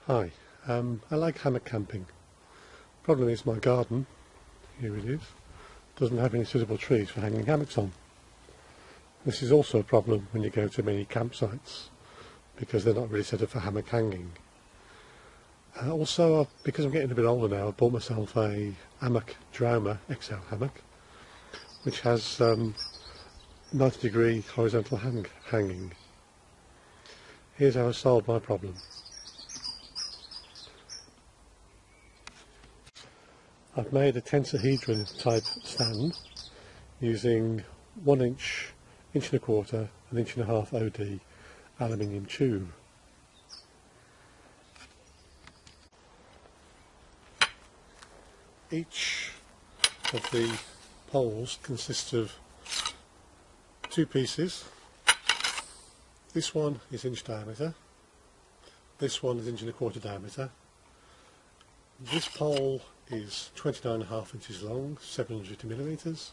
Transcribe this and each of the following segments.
Hi, I like hammock camping. Problem is my garden, here it is, doesn't have any suitable trees for hanging hammocks on. This is also a problem when you go to many campsites because they're not really set up for hammock hanging. Also, because I'm getting a bit older now, I've bought myself a Amok Draumr XL hammock which has 90-degree horizontal hanging. Here's how I solved my problem. I've made a Tensahedron type stand using 1 inch, 1.25 inch, 1.5 OD aluminium tube. Each of the poles consists of 2 pieces. This one is inch diameter, this one is 1.25 inch diameter. This pole is 29.5 inches long, 750 millimeters.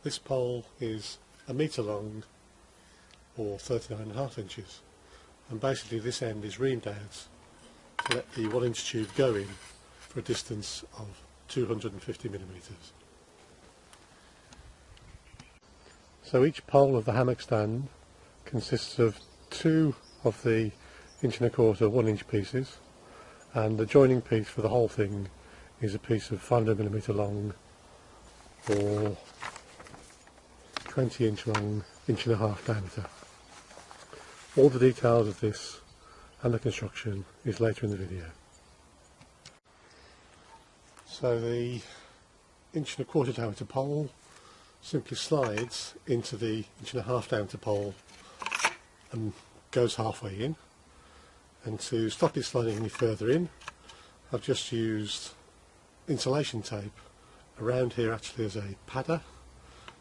This pole is 1 meter long, or 39.5 inches. And basically this end is reamed out to let the 1 inch tube go in for a distance of 250 millimeters. So each pole of the hammock stand consists of 2 of the 1.25 inch 1 inch pieces, and the joining piece for the whole thing is a piece of 500mm long or 20 inch long, 1.5 inch diameter. All the details of this and the construction is later in the video. So the 1.25 inch diameter pole simply slides into the 1.5 inch diameter pole and goes halfway in. And to stop it sliding any further in, I've just used insulation tape around here actually as a padder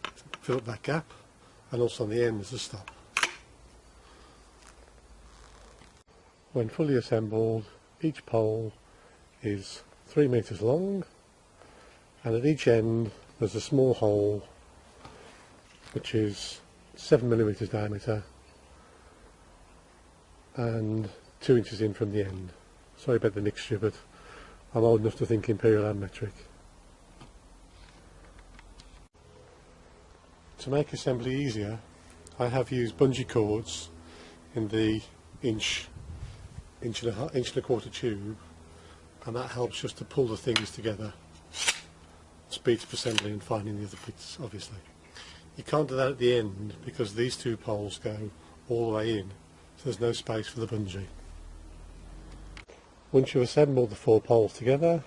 to fill up that gap, and also on the end as a stop. When fully assembled, each pole is 3 meters long, and at each end there's a small hole which is 7mm diameter and 2 inches in from the end. Sorry about the mixture, but I'm old enough to think imperial and metric. To make assembly easier, I have used bungee cords in the inch and a quarter tube, and that helps just to pull the things together. Speeds up assembly and finding the other bits, obviously. You can't do that at the end because these 2 poles go all the way in, so there's no space for the bungee. Once you've assembled the 4 poles together,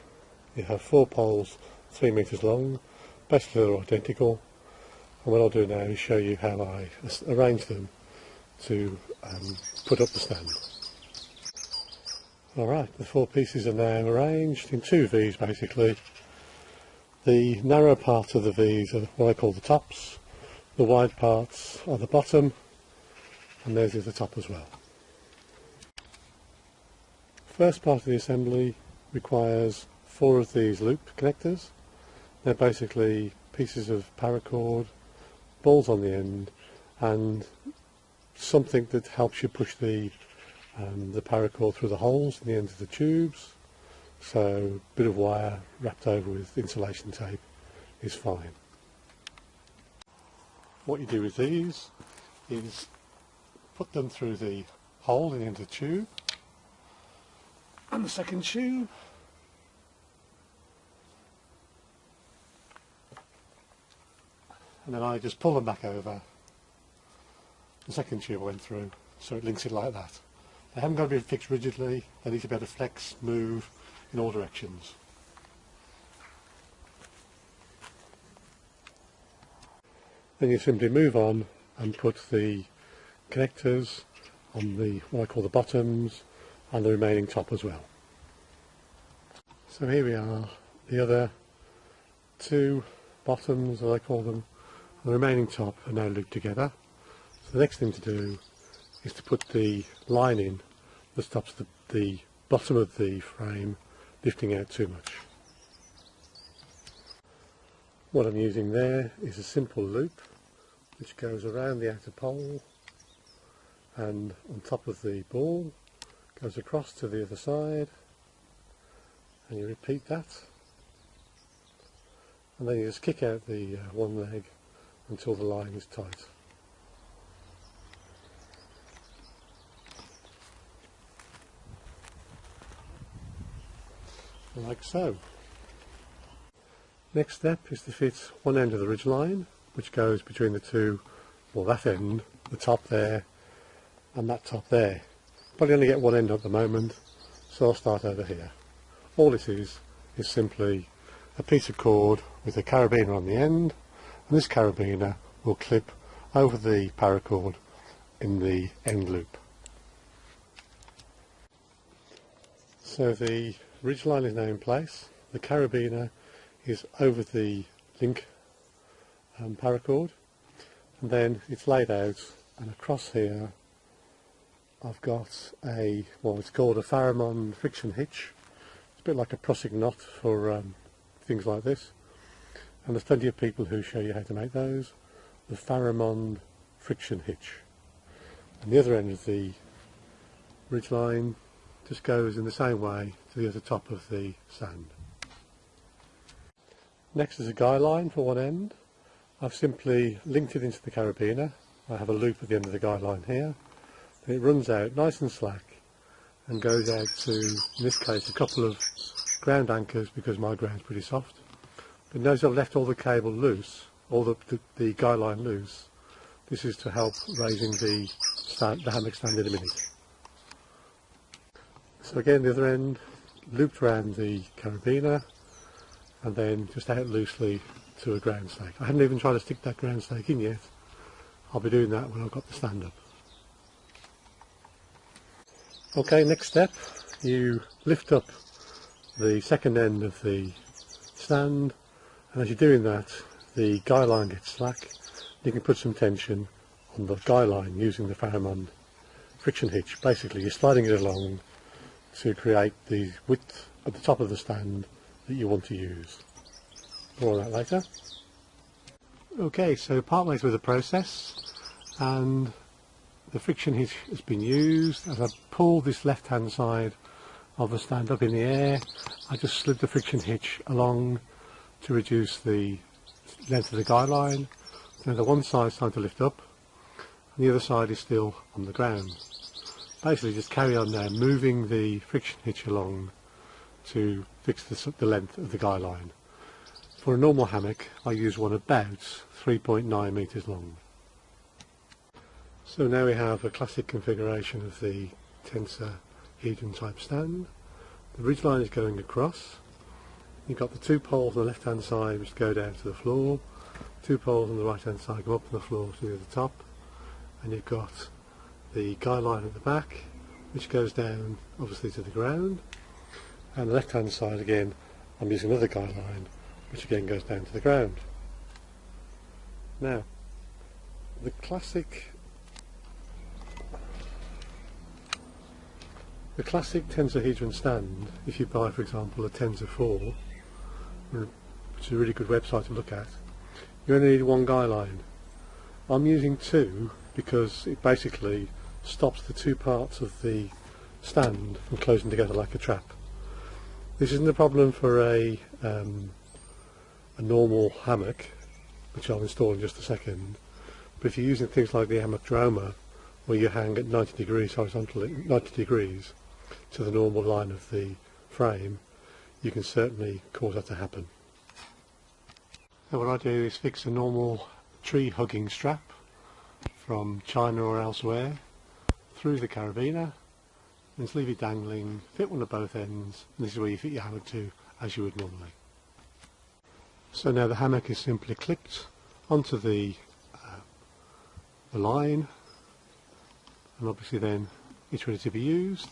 you have 4 poles 3 meters long, basically they're identical, and what I'll do now is show you how I arrange them to put up the stand. Alright, the 4 pieces are now arranged in 2 V's basically. The narrow parts of the V's are what I call the tops, the wide parts are the bottom, and theirs is the top as well. First part of the assembly requires 4 of these loop connectors. They're basically pieces of paracord, balls on the end, and something that helps you push the paracord through the holes in the ends of the tubes. So a bit of wire wrapped over with insulation tape is fine. What you do with these is put them through the hole in the end of the tube, and the second tube, and then I just pull them back over. The second tube I went through, so it links it like that. They haven't got to be fixed rigidly, they need to be able to flex, move in all directions. Then you simply move on and put the connectors on the what I call the bottoms and the remaining top as well. So here we are, the other 2 bottoms as I call them, and the remaining top are now looped together. So the next thing to do is to put the line in that stops the bottom of the frame lifting out too much. What I'm using there is a simple loop which goes around the outer pole and on top of the ball, goes across to the other side, and you repeat that, and then you just kick out the one leg until the line is tight. Like so. Next step is to fit one end of the ridge line, which goes between the two, well, that end, the top there, and that top there. Probably only get one end at the moment, so I'll start over here. All this is simply a piece of cord with a carabiner on the end, and this carabiner will clip over the paracord in the end loop. So the ridge line is now in place, the carabiner is over the link paracord, and then it's laid out, and across here I've got a, well, it's called a Pharamond friction hitch. It's a bit like a Prusik knot for things like this, and there's plenty of people who show you how to make those. The Pharamond friction hitch, and the other end of the ridge line just goes in the same way to the other top of the stand. Next is a guy line for one end. I've simply linked it into the carabiner. I have a loop at the end of the guy line here. Then it runs out nice and slack and goes out to, in this case, a couple of ground anchors because my ground's pretty soft. But notice I've left all the cable loose, all the guy line loose. This is to help raising the hammock stand in a minute. So again, the other end looped around the carabiner and then just out loosely to a ground stake. I haven't even tried to stick that ground stake in yet. I'll be doing that when I've got the stand up. Okay, next step, you lift up the second end of the stand, and as you're doing that, the guy line gets slack. You can put some tension on the guy line using the Pharamond friction hitch. Basically, you're sliding it along to create the width at the top of the stand that you want to use. More on that later. Okay, so partway through the process, and the friction hitch has been used. As I pull this left hand side of the stand up in the air, I just slid the friction hitch along to reduce the length of the guy line. Now the one side is starting to lift up and the other side is still on the ground. Basically just carry on now, moving the friction hitch along to fix the length of the guy line. For a normal hammock I use one about 3.9 metres long. So now we have a classic configuration of the Tensahedron type stand. The ridge line is going across. You've got the two poles on the left hand side which go down to the floor, two poles on the right hand side go up on the floor to the other top, and you've got the guy line at the back which goes down obviously to the ground, and the left hand side again I'm using another guy line which again goes down to the ground. Now the classic Tensahedron stand, if you buy for example a Tensah 4, which is a really good website to look at, you only need one guy line. I'm using two because it basically stops the two parts of the stand from closing together like a trap. This isn't a problem for a normal hammock, which I'll install in just a second, but if you're using things like the Amok Draumr, where you hang at 90 degrees horizontally, 90 degrees to the normal line of the frame, you can certainly cause that to happen. So what I do is fix a normal tree hugging strap from China or elsewhere through the carabiner, and just leave it dangling, fit one of both ends, and this is where you fit your hammock to as you would normally. So now the hammock is simply clipped onto the line, and obviously then it's ready to be used,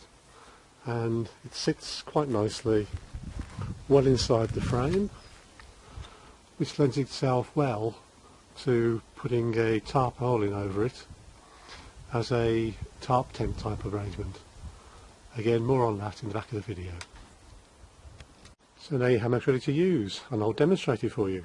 and it sits quite nicely well inside the frame, which lends itself well to putting a tarpaulin over it as a tarp tent type arrangement. Again, more on that in the back of the video. So now your hammock's ready to use, and I'll demonstrate it for you.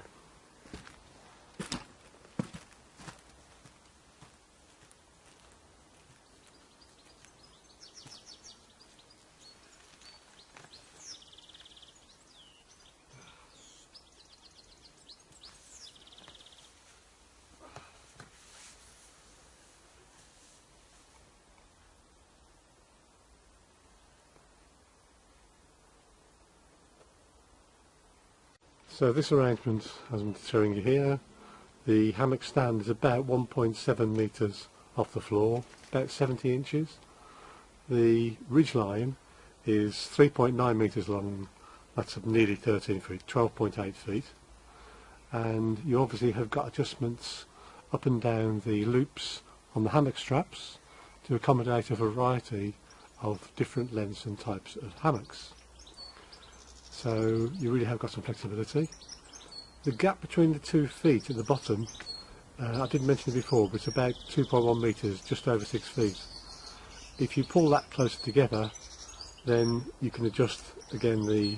So this arrangement, as I'm showing you here, the hammock stand is about 1.7 metres off the floor, about 70 inches. The ridge line is 3.9 metres long, that's nearly 13 feet, 12.8 feet. And you obviously have got adjustments up and down the loops on the hammock straps to accommodate a variety of different lengths and types of hammocks. So you really have got some flexibility. The gap between the 2 feet at the bottom, I didn't mention it before, but it's about 2.1 metres, just over 6 feet. If you pull that closer together, then you can adjust again the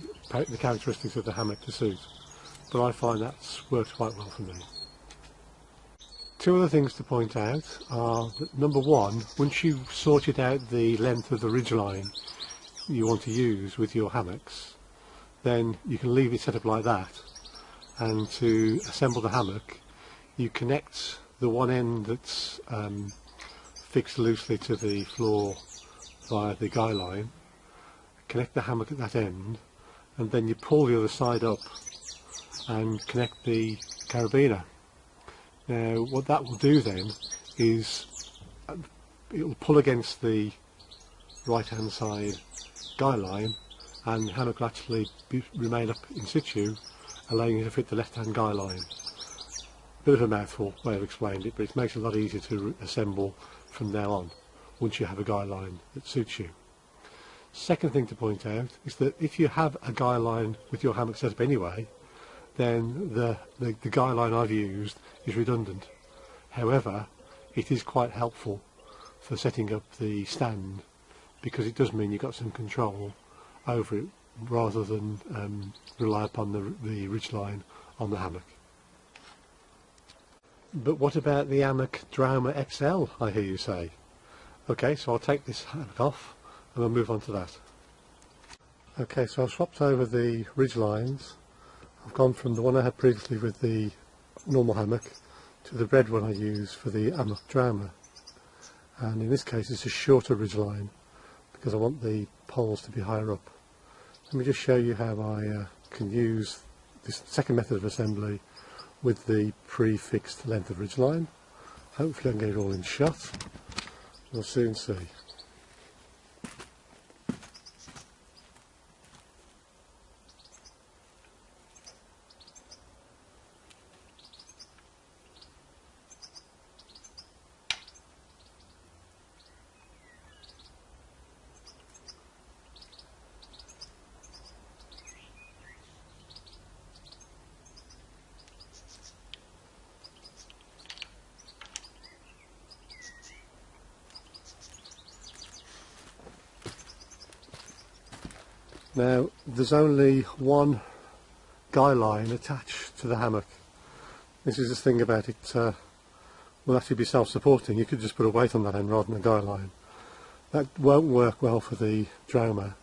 characteristics of the hammock to suit. But I find that's worked quite well for me. Two other things to point out are that, number one, once you've sorted out the length of the ridge line you want to use with your hammocks, then you can leave it set up like that, and to assemble the hammock you connect the one end that's fixed loosely to the floor via the guy line, connect the hammock at that end, and then you pull the other side up and connect the carabiner. Now what that will do then is it will pull against the right hand side guy line, and the hammock will actually remain up in situ, allowing you to fit the left hand guy line. Bit of a mouthful way of explaining it, but it makes it a lot easier to assemble from now on once you have a guy line that suits you. Second thing to point out is that if you have a guy line with your hammock set up anyway, then the guy line I've used is redundant. However, it is quite helpful for setting up the stand, because it does mean you've got some control over it rather than rely upon the ridge line on the hammock. But what about the Amok Draumr XL, I hear you say? Okay, so I'll take this hammock off and we'll move on to that. Okay, so I've swapped over the ridge lines. I've gone from the one I had previously with the normal hammock to the red one I use for the Amok Draumr. And in this case it's a shorter ridge line because I want the poles to be higher up. Let me just show you how I can use this second method of assembly with the pre-fixed length of ridge line. Hopefully I can get it all in shot. We'll soon see. Now there's only one guy line attached to the hammock. This is the thing about it, will actually be self-supporting. You could just put a weight on that end rather than a guy line. That won't work well for the Draumr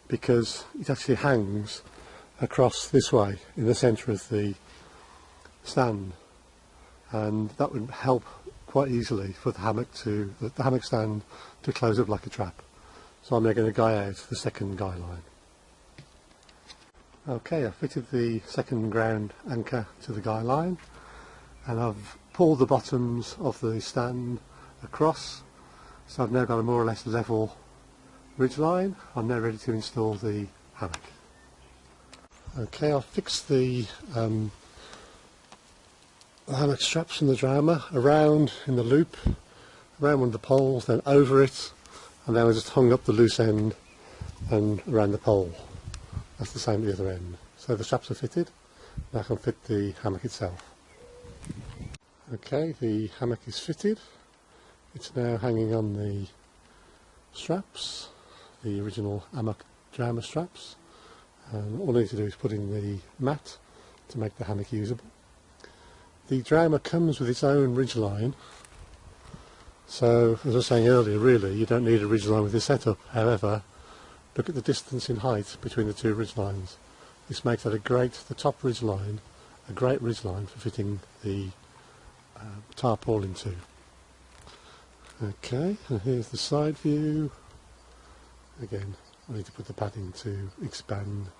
because it actually hangs across this way in the centre of the stand, and that would help quite easily for the hammock stand to close up like a trap. So I'm now going to guy out the second guy line. Okay, I've fitted the second ground anchor to the guy line, and I've pulled the bottoms of the stand across, so I've now got a more or less level ridge line. I'm now ready to install the hammock. Okay, I've fixed the hammock straps from the Draumr around in the loop, around one of the poles, then over it, and then I just hung up the loose end and around the pole. That's the same at the other end. So the straps are fitted. Now I can fit the hammock itself. Okay, the hammock is fitted. It's now hanging on the straps, the original Amok Draumr straps. And all I need to do is put in the mat to make the hammock usable. The Draumr comes with its own ridge line. So, as I was saying earlier, really, you don't need a ridge line with this setup. However, look at the distance in height between the two ridge lines. This makes that the top ridge line, a great ridge line for fitting the tarpaulin to. Okay, and here's the side view. Again, I need to put the padding to expand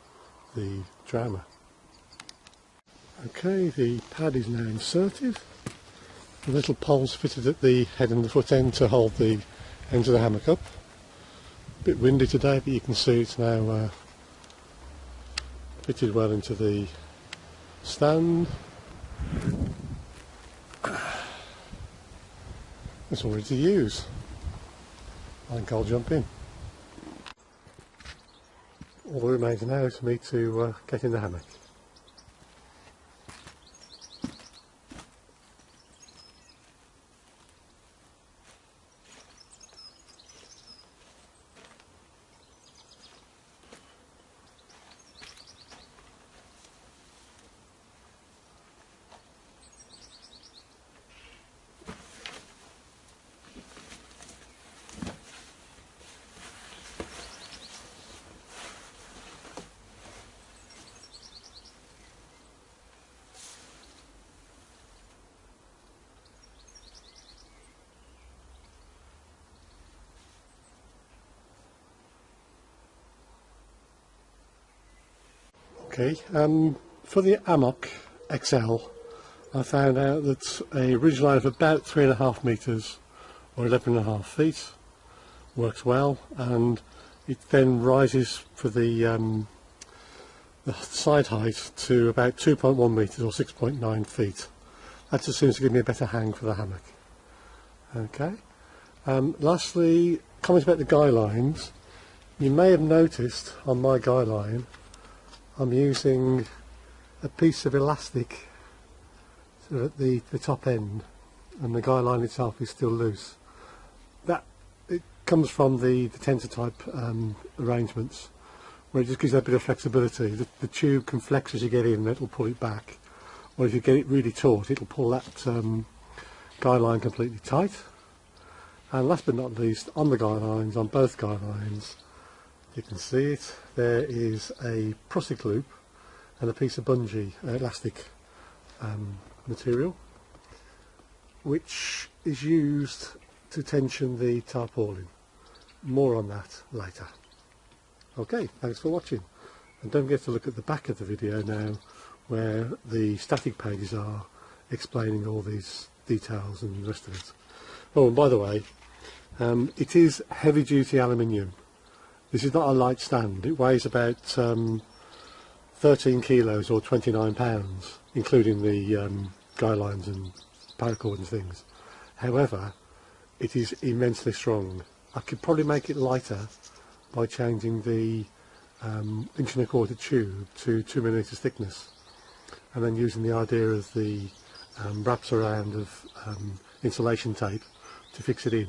the Draumr. Okay, the pad is now inserted. The little poles fitted at the head and the foot end to hold the ends of the hammock up. A bit windy today, but you can see it's now fitted well into the stand. It's all ready to use. I think I'll jump in. All that remains now is for me to get in the hammock. Okay, for the Amok XL, I found out that a ridge line of about 3.5 metres or 11.5 feet works well, and it then rises for the side height to about 2.1 metres or 6.9 feet. That just seems to give me a better hang for the hammock. Okay. Lastly, comments about the guy lines. You may have noticed on my guy line I'm using a piece of elastic sort of at the top end, and the guy line itself is still loose. It comes from the tensor type arrangements, where it just gives that bit of flexibility. The tube can flex as you get in and it'll pull it back, or if you get it really taut it'll pull that guy line completely tight. And last but not least, on the guy lines, on both guy lines, you can see it, there is a Prusik loop and a piece of bungee elastic material, which is used to tension the tarpaulin. More on that later. Okay, thanks for watching, and don't forget to look at the back of the video now, where the static pages are explaining all these details and the rest of it. Oh, and by the way, it is heavy duty aluminium. This is not a light stand. It weighs about 13 kilos or 29 pounds, including the guy lines and paracord and things. However, it is immensely strong. I could probably make it lighter by changing the 1.25" tube to 2mm thickness, and then using the idea of the wraps around of insulation tape to fix it in.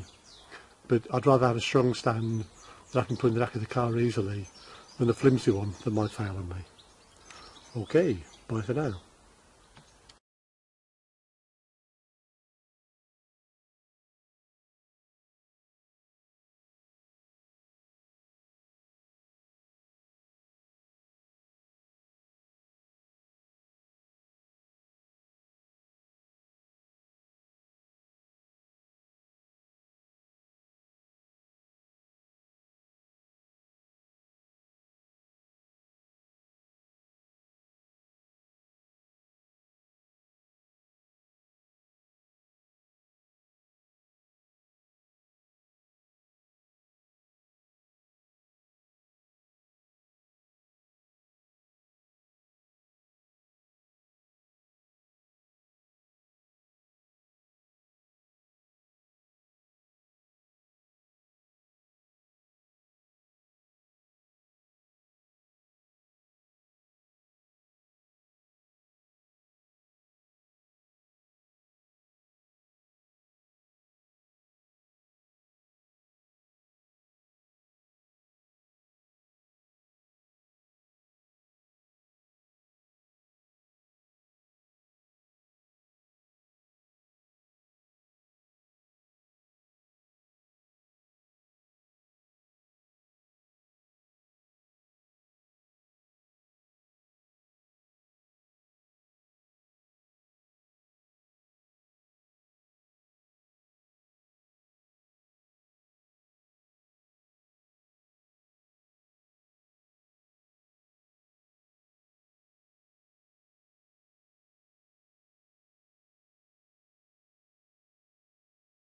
But I'd rather have a strong stand that I can put in the back of the car easily than a flimsy one that might fail on me. Okay, bye for now.